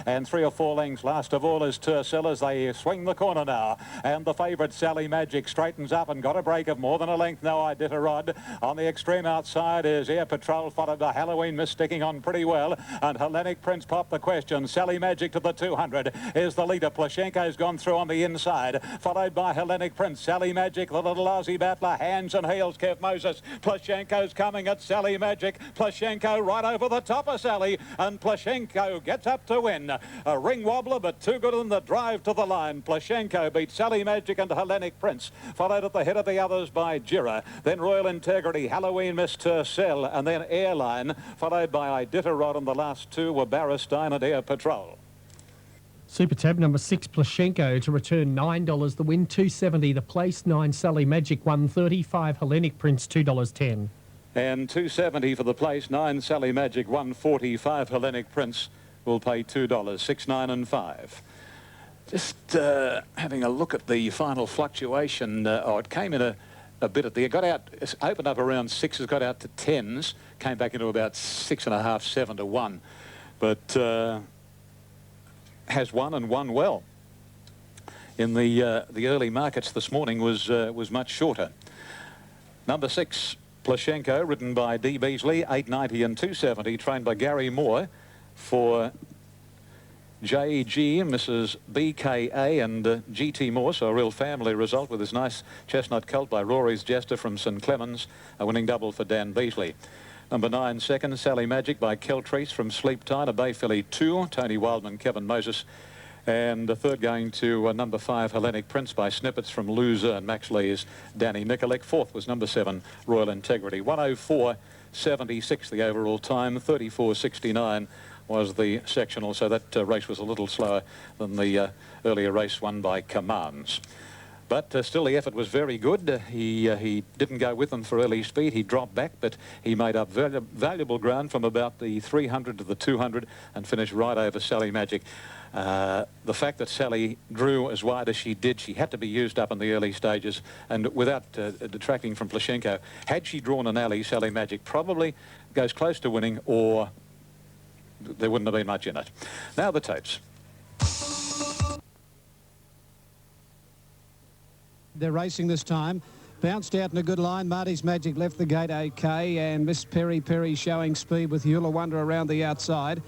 and 3 or 4 lengths. Last of all is Tercel as they swing the corner now. And the favourite, Sally Magic, straightens up and got a break of more than a length. No Iditarod. On the extreme outside is Air Patrol, followed by Halloween Miss, sticking on pretty well. And Hellenic Prince popped the question. Sally Magic to the 200 is the leader. Plashenko's gone through on the inside, followed by Hellenic Prince. Sally Magic, the little Aussie battler, hands and heels, Kev Moses. Plashenko's coming at Sally Magic. Plashenko right over the top of Sally, and Plashenko gets up to win. A ring wobbler, but too good in the drive to the line. Plashenko beat Sally Magic and Hellenic Prince, followed at the head of the others by Jira, then Royal Integrity, Halloween Miss Tercel, and then Airline, followed by Iditarod, and the last two were Barristine and Air Patrol. Super Tab number 6 Plashenko to return $9. The win $2.70. The place 9 Sally Magic $1.35. Hellenic Prince $2.10. And $2.70 for the place 9 Sally Magic $1.45. Hellenic Prince will pay $2, 6, 9 and 5. Just having a look at the final fluctuation. It came in a bit at the, it got out, it's opened up around 6s, got out to 10s, came back into about 6.5, 7 to 1, but has won and won well. In the early markets this morning was much shorter. Number 6 Plashenko, ridden by D. Beasley, 8.90 and 2.70, trained by Gary Moore for JG, Mrs. BKA and GT Moore, so a real family result with this nice chestnut colt by Rory's Jester from St Clemens, a winning double for Dan Beasley. Number 9 second, Sally Magic by Keltrice from Sleep Time, a Bay Filly 2, Tony Wildman, Kevin Moses. And the third going to number 5, Hellenic Prince by Snippets from Loser and Max Lee's Danny Nicolek. Fourth was number 7, Royal Integrity. 104.76 the overall time, 34.69 was the sectional, so that race was a little slower than the earlier race won by Commands. But still the effort was very good. He didn't go with them for early speed. He dropped back, but he made up valuable ground from about the 300 to the 200 and finished right over Sally Magic. The fact that Sally drew as wide as she did, she had to be used up in the early stages, and without detracting from Plashenko, had she drawn an alley, Sally Magic probably goes close to winning, or there wouldn't have been much in it. Now the tapes. They're racing this time. Bounced out in a good line. Marty's Magic left the gate okay, and Miss Peri Peri showing speed with Eula Wonder around the outside.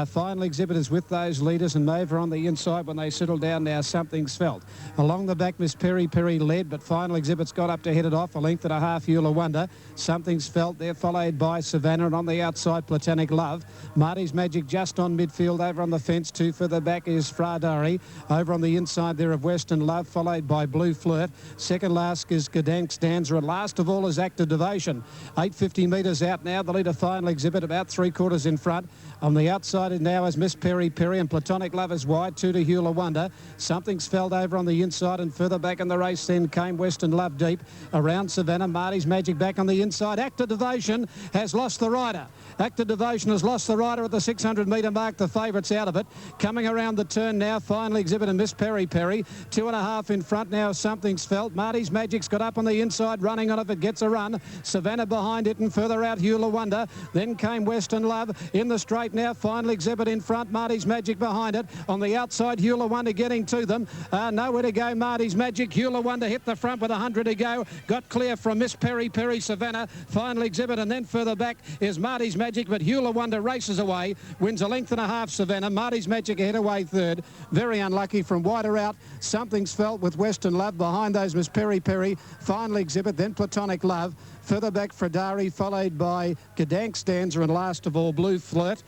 Final Exhibitors with those leaders, and over on the inside when they settle down now, Something's Felt. Along the back, Miss Peri Peri led, but Final Exhibits got up to head it off, a length and a half, Eula Wonder. Something's Felt there, followed by Savannah, and on the outside, Platonic Love. Marty's Magic just on midfield, over on the fence, 2 further back is Fradari. Over on the inside there of Western Love, followed by Blue Flirt. Second last is Gdansk Stanza, and last of all is Active Devotion. 850 metres out now, the leader Final Exhibit about 3/4 in front. On the outside now is Miss Peri Peri, and Platonic Love is wide, 2 to Eula Wonder. Something's Felt over on the inside, and further back in the race then came Western Love deep. Around Savannah, Marty's Magic back on the inside. Active Devotion has lost the rider. Active Devotion has lost the rider at the 600 metre mark. The favourites out of it. Coming around the turn now, Final Exhibit and Miss Peri Peri. 2.5 in front now, Something's Felt. Marty's Magic's got up on the inside, running on if it gets a run. Savannah behind it, and further out Eula Wonder. Then came Western Love in the straight now. Final Exhibit in front, Marty's Magic behind it. On the outside, Eula Wonder getting to them. Nowhere to go, Marty's Magic. Eula Wonder hit the front with 100 to go. Got clear from Miss Peri Peri, Savannah. Final Exhibit, and then further back is Marty's Magic, but Eula Wonder races away. Wins a length and a half, Savannah. Marty's Magic ahead away third. Very unlucky from wider out. Something's Felt with Western Love. Behind those, Miss Peri Peri. Final Exhibit, then Platonic Love. Further back, Fradari, followed by Gdansk Stanza, and last of all, Blue Flirt.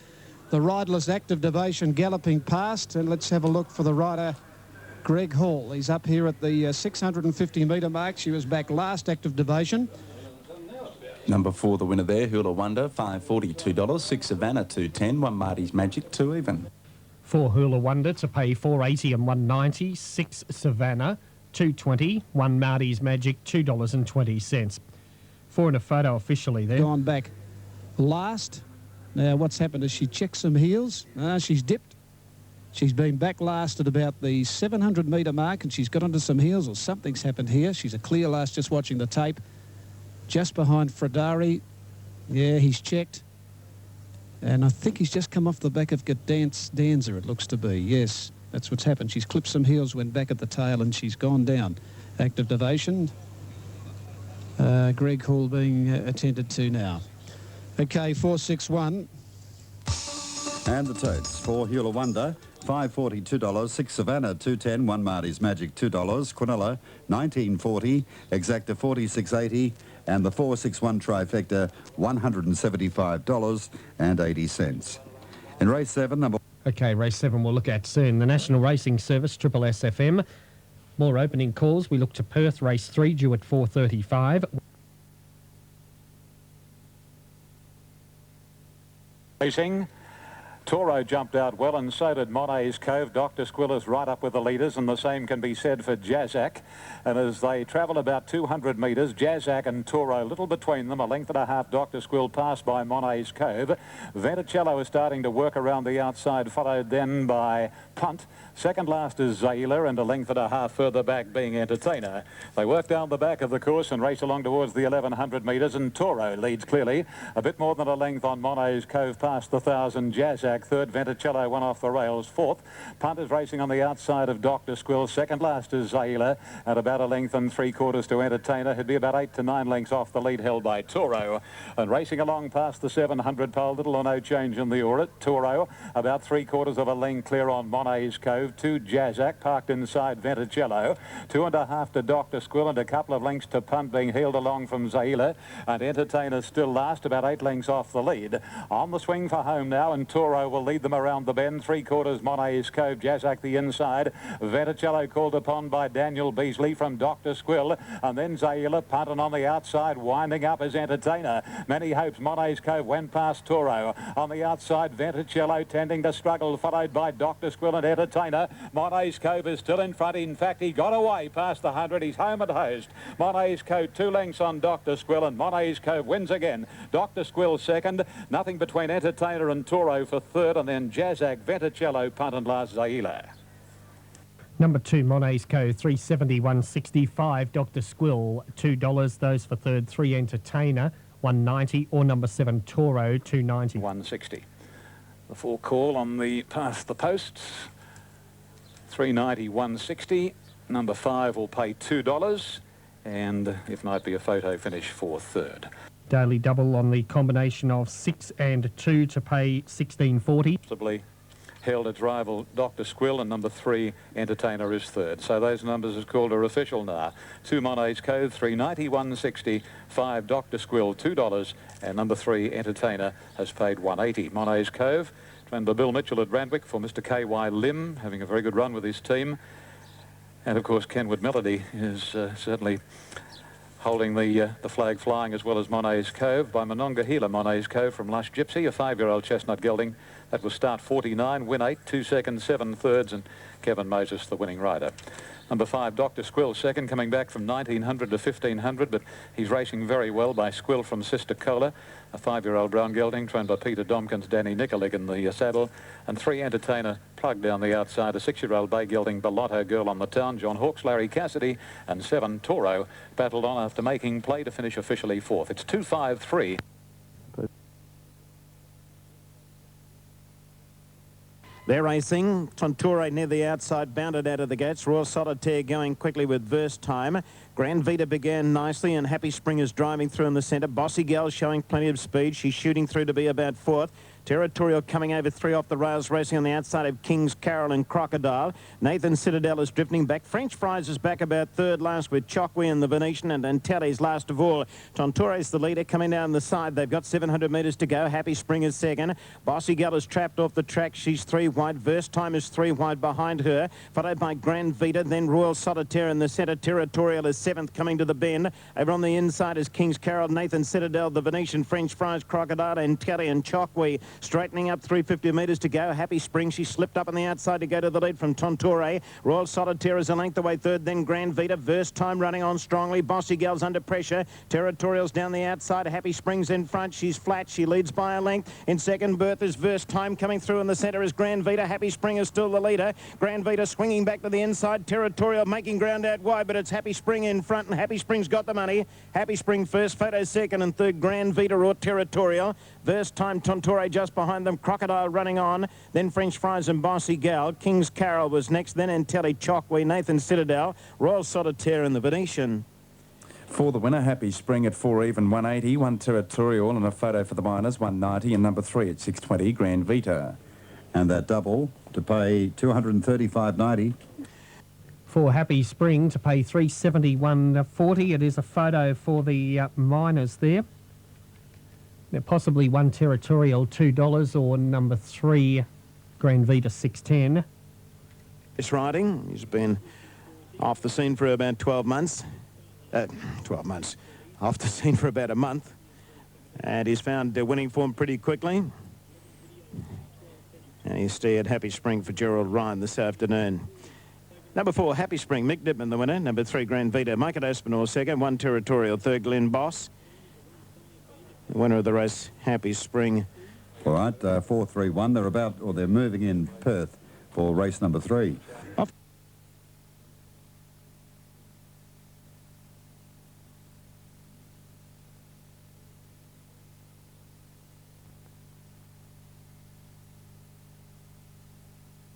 The riderless Active Devotion galloping past, and let's have a look for the rider, Greg Hall. He's up here at the 650 metre mark. She was back last, Active Devotion. Number 4, the winner there, Eula Wonder, $5.40, $2. 6 Savannah, $2.10. 1 Marty's Magic, 2 even. 4 Eula Wonder to pay $4.80 and $1.90. 6 Savannah, $2.20. 1 Marty's Magic, $2.20. 4 in a photo officially there. Gone back last. Now, what's happened is she checked some heels. She's dipped. She's been back last at about the 700 metre mark, and she's got onto some heels, or something's happened here. She's a clear last just watching the tape. Just behind Fradari. Yeah, he's checked. And I think he's just come off the back of Danza, it looks to be. Yes, that's what's happened. She's clipped some heels, went back at the tail, and she's gone down. Active Devotion. Greg Hall being attended to now. Okay, 461. And the totes for Hula Wonder, $5.40, $2, 6 Savannah, $2.10, 1 Marty's Magic, $2, Quinella, $19.40, Exacta, $46.80, and the 461 trifecta, $175.80. In race 7, number... Okay, race 7 we'll look at soon. The National Racing Service, Triple SFM. More opening calls. We look to Perth, race 3, due at 4:35. Racing. Toro jumped out well, and so did Monet's Cove. Dr. Squill is right up with the leaders, and the same can be said for Jazak. And as they travel about 200 metres, Jazak and Toro, little between them, a length and a half. Dr. Squill passed by Monet's Cove. Venticello is starting to work around the outside, followed then by Punt. Second last is Zayla, and a length and a half further back being Entertainer. They work down the back of the course and race along towards the 1100 metres, and Toro leads clearly. A bit more than a length on Monet's Cove past the 1,000. Jazak third, Venticello one off the rails fourth. Punt is racing on the outside of Dr. Squill. Second last is Zayla, at about a length and 3/4 to Entertainer. He'd be about 8 to 9 lengths off the lead held by Toro. And racing along past the 700 pole, little or no change in the orbit. Toro about 3/4 of a length clear on Monet's Cove. 2 Jazak parked inside Venticello. 2.5 to Dr. Squill, and a couple of lengths to Punt being heeled along from Zayla. And Entertainer still last, about 8 lengths off the lead. On the swing for home now, and Toro will lead them around the bend. 3/4 Monet's Cove, Jazak the inside. Venticello called upon by Daniel Beasley from Dr. Squill, and then Zayla. Punt, and on the outside winding up as Entertainer. Many hopes Monet's Cove went past Toro. On the outside, Venticello tending to struggle, followed by Dr. Squill and Entertainer. Monet's Cove is still in front. In fact, he got away past the 100. He's home and host. Monet's Cove 2 lengths on Dr. Squill, and Monet's Cove wins again. Dr. Squill second. Nothing between Entertainer and Toro for third, and then Jazak, Venticello, Punt, and last Zayla. Number 2, Monet's Cove, 370, 165. Dr. Squill, $2. Those for third. 3 Entertainer, 190. Or number 7, Toro, 290. 160. The full call on the past the posts. 390, 160. Number 5 will pay $2. And if might be a photo finish for third. Daily double on the combination of 6 and 2 to pay $16.40. Possibly held its rival Dr. Squill, and number 3 Entertainer is third. So those numbers is called are official now. 2 Monet's Cove, 390, 160. 5 Dr. Squill, $2, and number 3 Entertainer has paid 180. Monet's Cove, trained by Bill Mitchell at Randwick for Mr. K.Y. Lim, having a very good run with his team. And of course Kenwood Melody is certainly holding the flag flying, as well as Monet's Cove. By Monongahela, Monet's Cove from Lush Gypsy, a 5-year-old chestnut gelding. That was start 49, win 8, 2 seconds, 7 thirds, and Kevin Moses the winning rider. Number 5, Dr. Squill, second, coming back from 1900 to 1500, but he's racing very well by Squill from Sister Cola, a 5-year-old brown gelding, trained by Peter Domkins, Danny Nicolig in the saddle, and 3 Entertainer plugged down the outside, a 6-year-old bay gelding, Bellotto Girl on the town, John Hawkes, Larry Cassidy, and 7 Toro battled on after making play to finish officially fourth. It's 2-5-3. They're racing. Tonture near the outside, bounded out of the gates. Royal Solitaire going quickly with Verse Time. Grand Vita began nicely, and Happy Spring is driving through in the centre. Bossy Gal showing plenty of speed. She's shooting through to be about fourth. Territorial coming over 3 off the rails, racing on the outside of King's Carol and Crocodile. Nathan Citadel is drifting back. French Fries is back about third last with Chokwe and the Venetian, and Antelli's last of all. Tonture's the leader coming down the side. They've got 700 metres to go. Happy Spring is second. Bossy Gal is trapped off the track. She's 3 wide. Verse Time is 3 wide behind her, followed by Grand Vita, then Royal Solitaire in the centre. Territorial is 7th coming to the bend. Over on the inside is King's Carol, Nathan Citadel, the Venetian, French Fries, Crocodile, Antelli and Chokwe. Straightening up 350 metres to go. Happy Spring, she slipped up on the outside to go to the lead from Tonture. Royal Solitaire is a length away third, then Grand Vita. Verse Time running on strongly. Bossy Gal's under pressure. Territorial's down the outside. Happy Spring's in front. She's flat. She leads by a length. In second berth is Verse Time. Coming through in the centre is Grand Vita. Happy Spring is still the leader. Grand Vita swinging back to the inside. Territorial making ground out wide, but it's Happy Spring in front, and Happy Spring's got the money. Happy Spring first, Photo second, and third Grand Vita or Territorial. Verse Time, Tonture just just behind them. Crocodile running on. Then French Fries and Bossy Gal. King's Carol was next. Then Intelli Chokwe, Nathan Citadel, Royal Solitaire and the Venetian. For the winner, Happy Spring at 4 even, 180. 1 Territorial and a photo for the minors, 190. And number 3 at 620, Grand Vita. And that double to pay $235.90. For Happy Spring to pay $371.40. It is a photo for the minors there. Now, possibly 1 Territorial, $2, or number 3 Grand Vita, $6.10. This riding, he's been off the scene for about 12 months. 12 months. Off the scene for about a month. And he's found winning form pretty quickly. And he's steered Happy Spring for Gerald Ryan this afternoon. Number 4, Happy Spring, Mick Dittman the winner. Number 3, Grand Vita, Mike Aspinall second. 1 Territorial, third, Glenn Boss. The winner of the race, Happy Spring. All right, 4-3-1. They're about, or they're moving in Perth for race number 3.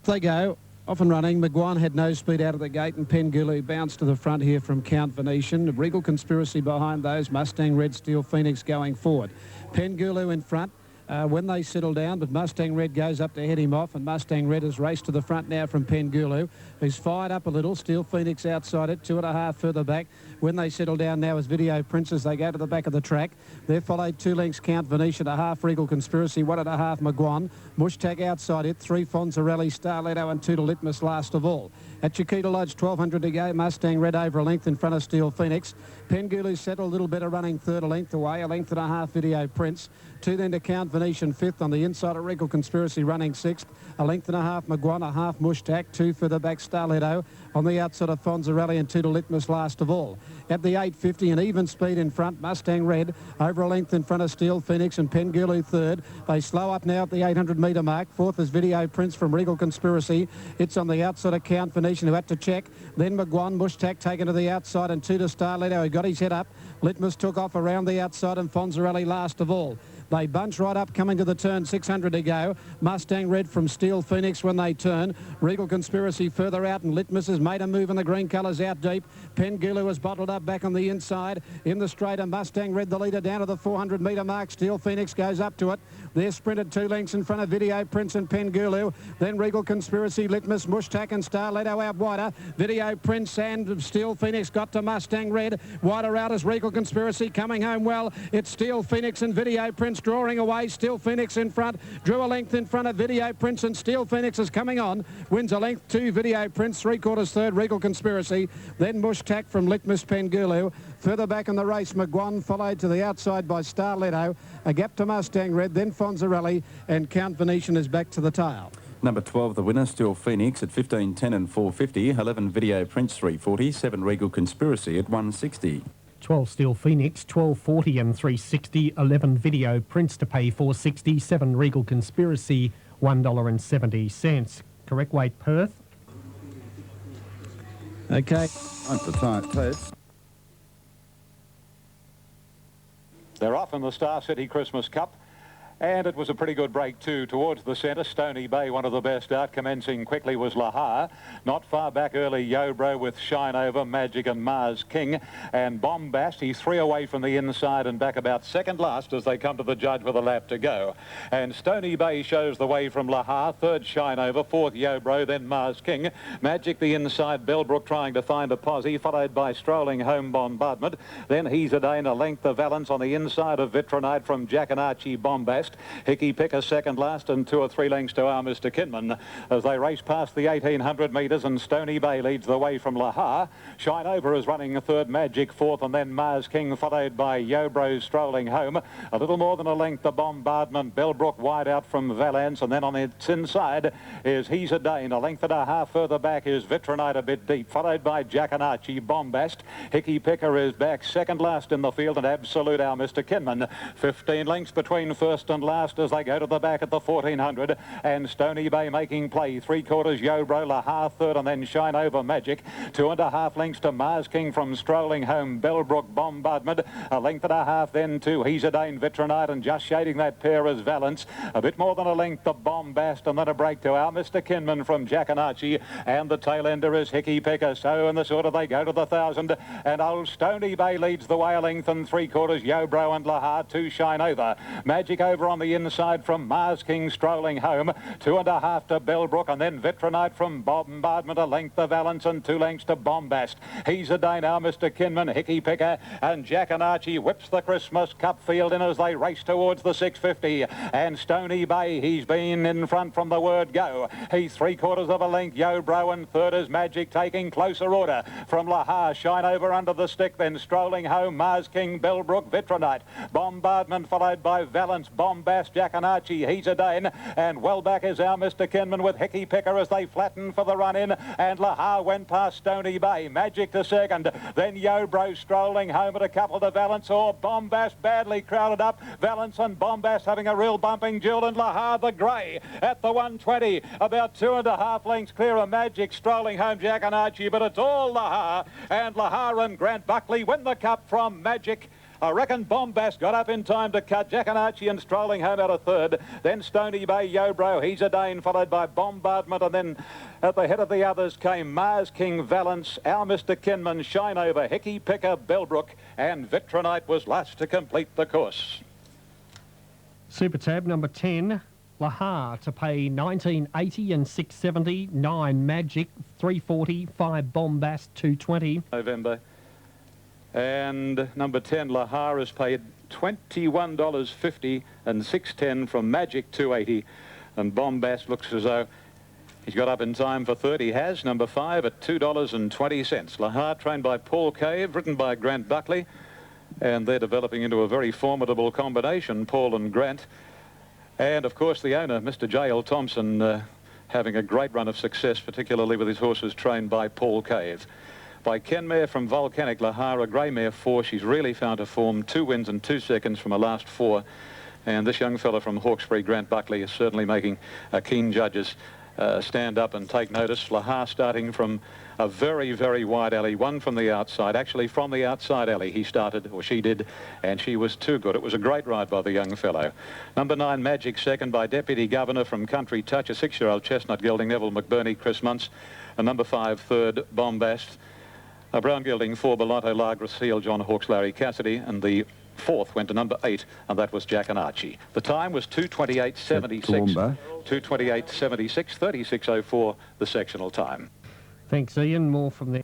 They go. Off and running. Maguan had no speed out of the gate, and Pengulu bounced to the front here from Count Venetian. Regal Conspiracy behind those. Mustang Red, Steel Phoenix going forward. Pengulu in front. When they settle down, but Mustang Red goes up to head him off, and Mustang Red has raced to the front now from Pengulu, who's fired up a little. Steel Phoenix outside it, 2.5 further back. When they settle down now as Video Princess, they go to the back of the track. They're followed 2 lengths Count Venetian, 1/2 Regal Conspiracy, 1.5 Maguan. Mushtag outside it, 3 Fonzarelli, Starletto and 2 to Litmus last of all. At Chiquita Lodge, 1,200 to go. Mustang Red over a length in front of Steel Phoenix. Pengulu settled a little better, running third, a length away, 1.5 Video Prince. 2 then to Count Venetian, 5th on the inside of Regal Conspiracy, running 6th. 1.5 Maguan, 1/2 Mushtag, 2 further back Starletto. On the outside of Fonzarelli and 2 to Litmus last of all. At the 8.50, an even speed in front, Mustang Red over a length in front of Steel Phoenix and Pengulu third. They slow up now at the 800 metre mark. 4th is Video Prince from Regal Conspiracy. It's on the outside of Count Venetian, who had to check. Then Maguan, Mushtag taken to the outside, and 2 to Starletto, who got his head up. Litmus took off around the outside, and Fonzarelli last of all. They bunch right up, coming to the turn, 600 to go. Mustang Red from Steel Phoenix when they turn. Regal Conspiracy further out, and Litmus has made a move in the green colours out deep. Pengulu has bottled up back on the inside. In the straight, and Mustang Red the leader down to the 400 metre mark. Steel Phoenix goes up to it. They're sprinted 2 lengths in front of Video Prince and Pengulu. Then Regal Conspiracy, Litmus, Mushtag and Starletto out wider. Video Prince and Steel Phoenix got to Mustang Red. Wider out is Regal Conspiracy coming home well. It's Steel Phoenix and Video Prince drawing away. Steel Phoenix in front. Drew a length in front of Video Prince, and Steel Phoenix is coming on. Wins a length to Video Prince. 3/4 third, Regal Conspiracy. Then Mushtag from Litmus, Pengulu. Further back in the race, Maguan followed to the outside by Starletto. A gap to Mustang Red, then Fonzarelli, and Count Venetian is back to the tail. Number 12, the winner, Steel Phoenix at 15.10 and 450. 11 Video Prince, 340. 7 Regal Conspiracy at 160. 12 Steel Phoenix, 12.40 and 360. 11 Video Prince to pay $4.60. 7 Regal Conspiracy, $1.70. Correct weight, Perth. Okay. At the time, Totes. They're off in the Star City Christmas Cup. And it was a pretty good break too towards the centre. Stony Bay, one of the best out. Commencing quickly was Lahar. Not far back early, Yobro with Shine Over, Magic and Mars King. And Bombast, he's 3 away from the inside and back about second last as they come to the judge with a lap to go. And Stony Bay shows the way from Lahar. 3rd Shine Over, 4th Yobro, then Mars King. Magic the inside, Bellbrook trying to find a posse, followed by Strolling Home Bombardment. Then He's a Dane, a length of Valence on the inside of Vitronite from Jack and Archie Bombast. Hickey Picker second last and 2 or 3 lengths to our Mr. Kinman as they race past the 1800 metres, and Stony Bay leads the way from Lahar. Shine Over is running 3rd, Magic 4th, and then Mars King followed by Yobro Strolling Home. A little more than a length the Bombardment. Bellbrook wide out from Valence, and then on its inside is He's a Dane. A length and a half further back is Vitronite a bit deep, followed by Jack and Archie Bombast. Hickey Picker is back second last in the field, and Absolute our Mr. Kinman. 15 lengths between first and last as they go to the back at the 1400. And Stony Bay making play. 3/4 Yobro, Lahar third, and then Shine Over Magic. 2.5 lengths to Mars King from Strolling Home, Bellbrook Bombardment. A length and a half then to He's a Dane Vitronite, and just shading that pair is Valence. A bit more than a length to Bombast, and then a break to our Mr. Kinman from Jackanachi, and the tail ender is Hickey Picker. So in the sort of they go to the 1,000, and old Stony Bay leads the way a length and 3/4 Yobro and Lahar, 2 Shine Over. Magic over on the inside from Mars King Strolling Home, 2.5 to Bellbrook, and then Vitronite from Bombardment, a length of Valence and 2 lengths to Bombast. He's a day now, Mr. Kinman, Hickey Picker, and Jackanachi whips the Christmas Cup field in as they race towards the 650. And Stony Bay, he's been in front from the word go. He's 3/4 of a length, Yobro, and third is Magic, taking closer order from Lahar. Shine Over under the stick, then Strolling Home, Mars King, Bellbrook, Vitronite. Bombardment followed by Valence, Bombast, Jackanachi, He's a Dane, and well back is our Mr. Kinman with Hickey Picker as they flatten for the run in, and Lahar went past Stony Bay. Magic to second, then Yobro Strolling Home at a couple to Valence, or Bombast badly crowded up. Valence and Bombast having a real bumping duel, and Lahar the grey at the 120, about 2.5 lengths clear of Magic, Strolling Home, Jackanachi, but it's all Lahar, and Lahar and Grant Buckley win the cup from Magic. I reckon Bombast got up in time to cut Jackanachi and Strolling Home out of third. Then Stony Bay, Yobro, He's a Dane, followed by Bombardment, and then at the head of the others came Mars King, Valence, our Mr. Kinman, Shine Over, Hickey Picker, Bellbrook, and Vitronite was last to complete the course. Super Tab number 10, Lahar to pay 19.80 and 6.70, 9 Magic, 3.40, 5 Bombast, 2.20. November. And number 10, Lahar, is paid $21.50 and 6.10 from Magic, 2.80. And Bombast looks as though he's got up in time for third. He has. Number 5 at $2.20. Lahar, trained by Paul Cave, written by Grant Buckley. And they're developing into a very formidable combination, Paul and Grant. And, of course, the owner, Mr. J.L. Thompson, having a great run of success, particularly with his horses trained by Paul Cave. By Ken Mare from Volcanic, Lahar, a grey mare 4. She's really found her form, 2 wins and 2 seconds from her last 4. And this young fella from Hawkesbury, Grant Buckley, is certainly making keen judges stand up and take notice. Lahar starting from a very, very wide alley, one from the outside. Actually, from the outside alley he started, or she did, and she was too good. It was a great ride by the young fellow. Number 9, Magic, second by Deputy Governor from Country Touch, a 6-year-old chestnut gelding, Neville McBurney, Chris Muntz. And number 5, third, Bombast. A brown gelding, 4, Belotto, Lagra Seal, John Hawkes, Larry Cassidy, and the 4th went to number 8, and that was Jackanachi. The time was 2:28.76. 2:28.76, 36:04, the sectional time. Thanks, Ian. More from there.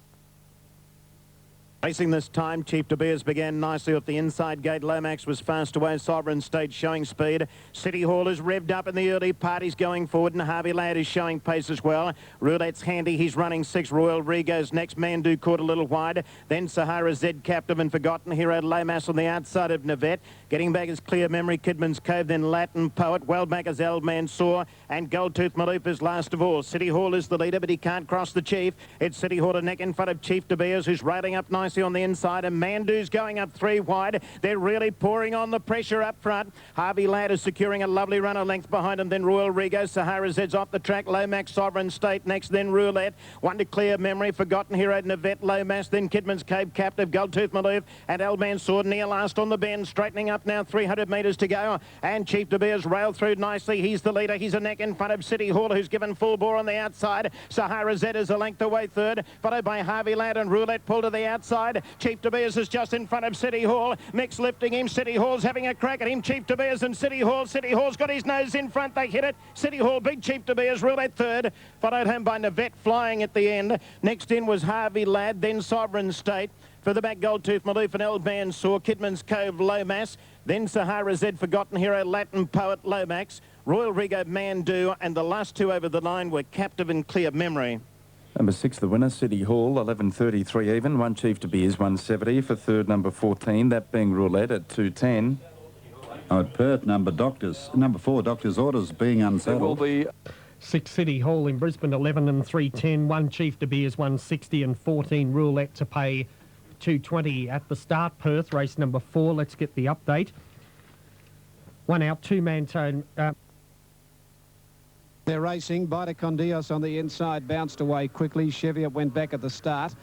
Racing this time, Chief De Beers began nicely off the inside gate. Lomax was fast away. Sovereign State showing speed. City Hall is revved up in the early part. He's going forward, and Harvey Ladd is showing pace as well. Roulette's handy. He's running 6. Royal Rigo's next. Mandu caught a little wide. Then Sahara Z, Captive and Forgotten Hero. Lomas on the outside of Navette. Getting back is Clear Memory, Kidman's Cove, then Latin Poet. Well back is Old Man Saw, and Goldtooth Maloof is last of all. City Hall is the leader, but he can't cross the Chief. It's City Hall to neck in front of Chief De Beers, who's railing up nicely on the inside, and Mandu's going up 3 wide. They're really pouring on the pressure up front. Harvey Ladd is securing a lovely run a length behind him, then Royal Rigo. Sahara Zed's off the track. Lomax, Sovereign State next, then Roulette. One to Clear Memory, Forgotten Hero, Navette, Lomas, then Kidman's Cave, Captive, Goldtooth Maloof, and Old Man Sword near last on the bend. Straightening up now, 300 metres to go, and Chief De Beers railed through nicely. He's the leader. He's a neck in front of City Hall, who's given full bore on the outside. Sahara Z is a length away third, followed by Harvey Ladd, and Roulette pulled to the outside. Chief De Beers is just in front of City Hall. Mick's lifting him. City Hall's having a crack at him. Chief De Beers and City Hall. City Hall's got his nose in front. They hit it. City Hall, big Chief De Beers, Roulette third, followed home by Navette flying at the end. Next in was Harvey Ladd, then Sovereign State. For the back, Goldtooth Maloof and Old Man Saw, Kidman's Cove, Lomas, then Sahara Z, Forgotten Hero, Latin Poet, Lomax, Royal Rigo, Mandu, and the last 2 over the line were Captive and Clear Memory. Number 6, the winner, City Hall, 11.33 even. 1 Chief De Beers, 170 for third, number 14, that being Roulette at 2.10. At Perth, number 4, Doctor's Orders being unsettled. 6 City Hall in Brisbane, 11 and 3.10. 1 Chief De Beers, 160, and 14 Roulette to pay 2.20 at the start. Perth, race number 4. Let's get the update. One out, two-man tone. They're racing. Bita Con Dios on the inside, bounced away quickly. Cheviot went back at the start.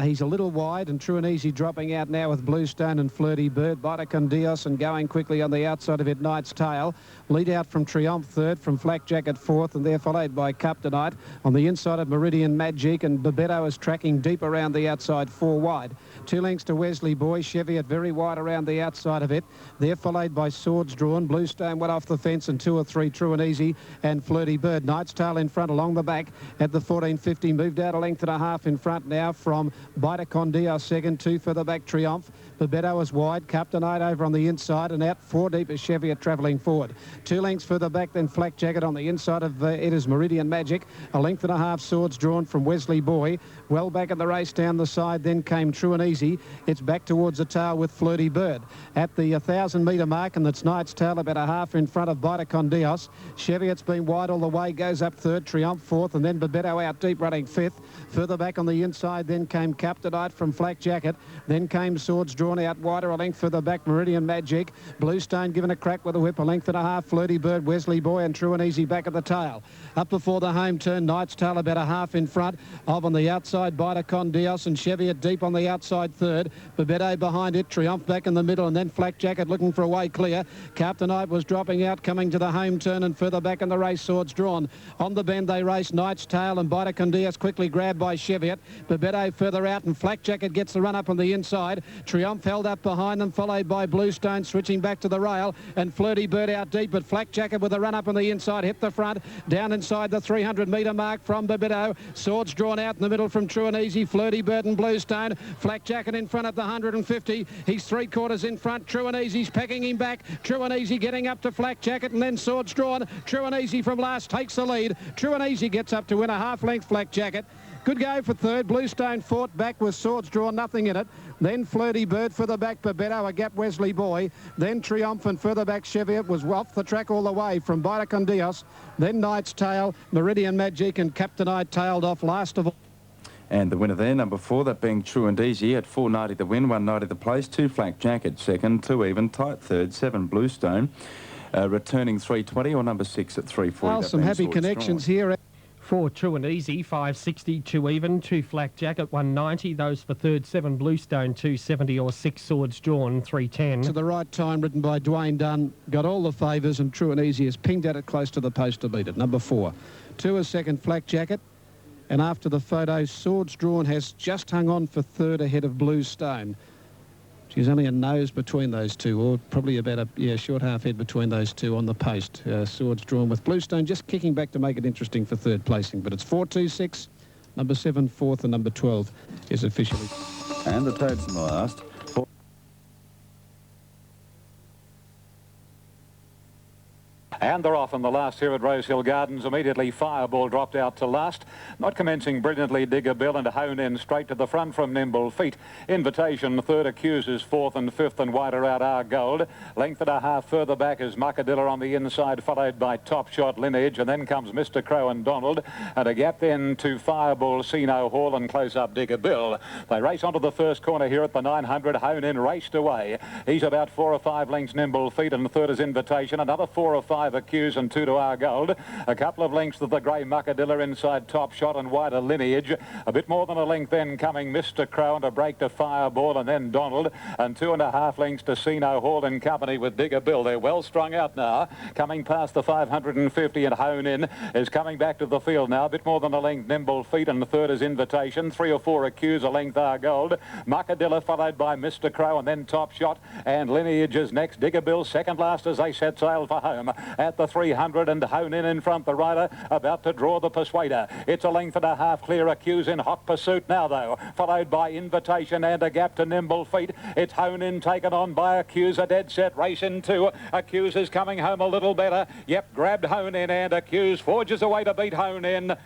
He's a little wide, and True and Easy dropping out now with Bluestone and Flirty Bird. Bita Con Dios and going quickly on the outside of it, Knight's Tale. Lead out from Triumph third, from Flak Jacket fourth, and they're followed by Captainite. On the inside of Meridian Magic, and Babetto is tracking deep around the outside, 4 wide. 2 lengths to Wesley Boy. Cheviot very wide around the outside of it. They're followed by Swords Drawn. Bluestone went off the fence, and 2 or 3 True and Easy and Flirty Bird. Knight's Tale in front along the back at the 14.50. Moved out a length and a half in front now from Bita Con Dios second. 2 further back Triumph. Babetto is wide. Captainite over on the inside, and out 4 deep is Cheviot travelling forward. 2 lengths further back then Flak Jacket on the inside of it is Meridian Magic. A length and a half Swords Drawn from Wesley Boy. Well back in the race down the side then came True and Easy. It's back towards the tail with Flirty Bird. At the 1,000-metre mark, and that's Knight's Tale about a half in front of Bita Con Dios. Cheviot's been wide all the way, goes up third, Triumph fourth, and then Babetto out deep running fifth. Further back on the inside then came Captainite from Flak Jacket. Then came Swords Drawn out wider, a length further back Meridian Magic. Bluestone given a crack with a whip, a length and a half Flirty Bird, Wesley Boy and True and Easy back at the tail. Up before the home turn, Knight's Tale about a half in front of on the outside Bita Con Dios, and Cheviot deep on the outside third. Babetto behind it, Triumph back in the middle, and then Flak Jacket looking for a way clear. Captainite was dropping out, coming to the home turn, and further back in the race, Swords Drawn. On the bend they race, Knight's Tale and Bita Con Dios quickly grabbed by Cheviot. Babetto further out, and Flak Jacket gets the run up on the inside. Triumph held up behind them, followed by Bluestone switching back to the rail, and Flirty Bird out deep, but Flak Jacket with a run up on the inside hit the front, down inside the 300-metre mark from Babetto. Swords Drawn out in the middle from True and Easy, Flirty Bird and Bluestone. Flak Jacket in front at the 150. He's 3/4 in front. True and Easy's pecking him back. True and Easy getting up to Flak Jacket, and then Swords Drawn. True and Easy from last takes the lead. True and Easy gets up to win a half-length Flak Jacket. Good go for third. Bluestone fought back with Swords Drawn, nothing in it. Then Flirty Bird further back, Babetto, a gap Wesley Boy. Then Triumph, and further back Cheviot was off the track all the way from Bita Con Dios. Then Knight's Tale, Meridian Magic and Captainite tailed off last of all. And the winner there, number 4, that being True and Easy at 4.90 the win, 1.90 the place, 2 Flak Jacket second, 2 even, tight third, 7 Bluestone, returning 3.20, or number 6 at 3.40. Well, some happy connections here. 4 True and Easy, 5.60, 2 even, 2 Flak Jacket, 1.90. Those for third, 7 Bluestone, 2.70, or 6 Swords Drawn, 3.10. To the right time, written by Dwayne Dunn. Got all the favours, and True and Easy has pinged at it close to the post to beat it. Number 4. 2 is second, Flak Jacket. And after the photo, Swords Drawn has just hung on for third ahead of Bluestone. She's only a nose between those two, or probably about a short half head between those two on the post. Swords Drawn with Bluestone just kicking back to make it interesting for third placing. But it's 4-2-6, number 7 fourth, and number 12 is officially. And the Toads in the last. And they're off in the last here at Rosehill Gardens. Immediately Fireball dropped out to last. Not commencing brilliantly, Digger Bill, and Hone In straight to the front from Nimble Feet. Invitation, third, Accuses fourth, and fifth and wider out Our Gold. Length and a half further back is Muckadilla on the inside, followed by Top Shot Lineage, and then comes Mr. Crow and Donald. And a gap then to Fireball, Sino Hall, and close up Digger Bill. They race onto the first corner here at the 900. Hone In raced away. He's about 4 or 5 lengths Nimble Feet, and third is Invitation. Another 4 or 5 Accuse and 2 to Our Gold. A couple of lengths to the grey Muckadilla inside Top Shot and wider Lineage. A bit more than a length then coming Mr. Crow, and a break to Fireball, and then Donald, and 2.5 lengths to Sino Hall in company with Digger Bill. They're well strung out now, coming past the 550, and Hone In is coming back to the field now. A bit more than a length Nimble Feet, and the third is Invitation. 3 or 4 Accuse, a length Our Gold. Muckadilla followed by Mr. Crow, and then Top Shot, and Lineage is next. Digger Bill second last as they set sail for home at the 300, and Hone In front. The rider about to draw the Persuader. It's a length and a half clear. Accuse in hot pursuit now though, followed by Invitation and a gap to Nimble Feet. It's Hone In taken on by Accuse, a dead set race in 2. Accuse is coming home a little better. Yep, grabbed Hone In, and Accuse forges away to beat Hone In.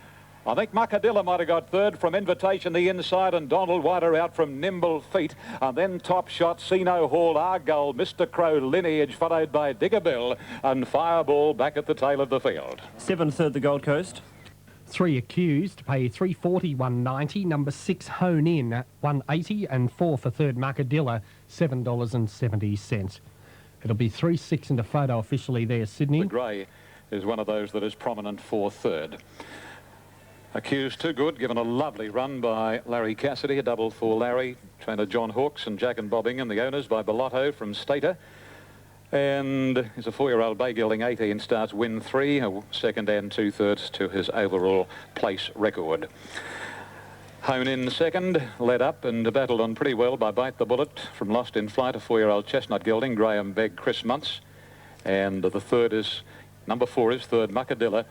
I think Muckadilla might have got third from Invitation the inside, and Donald wider out from Nimble Feet. And then Top Shot, Sino Hall, Our Gold, Mr. Crow, Lineage, followed by Digger Bill, and Fireball back at the tail of the field. 7 third, the Gold Coast. 3 Accused, pay 3.40, 1.90. Number 6 Hone In, 1.80, and 4 for third Muckadilla, $7.70. It'll be 3-6 into photo officially there, Sydney. The grey is one of those that is prominent for third. Accused Too Good, given a lovely run by Larry Cassidy, a double for Larry, trainer John Hawkes and Jack and Bobbing, and the owners by Bellotto from Stater. And is a 4-year-old bay gelding, 18 starts, win 3, a second and 2/3 to his overall place record. Hone in second, led up and battled on pretty well by Bite the Bullet from Lost in Flight, a 4-year-old chestnut gelding, Graham Begg, Chris Muntz. And the third is, number 4 is third, Muckadilla.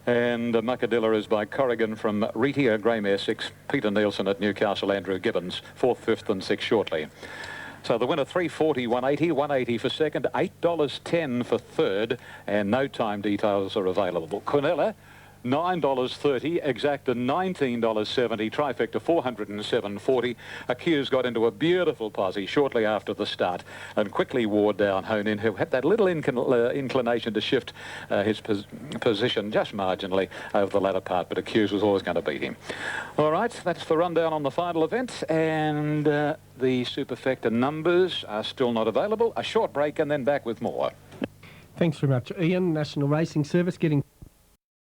And Muckadilla is by Corrigan from Reetia, Greymare 6, Peter Nielsen at Newcastle, Andrew Gibbons, 4th, 5th and 6th shortly. So the winner, 340, 180, 180 for second, $8.10 for third, and no time details are available. Quinella, $9.30, Exacta $19.70, Trifecta $407.40. Accused got into a beautiful posse shortly after the start and quickly wore down Hone In, who had that little inclination to shift his position just marginally over the latter part, but Accused was always going to beat him. All right, that's the rundown on the final event, and the Superfecta numbers are still not available. A short break and then back with more. Thanks very much, Ian. National Racing Service getting...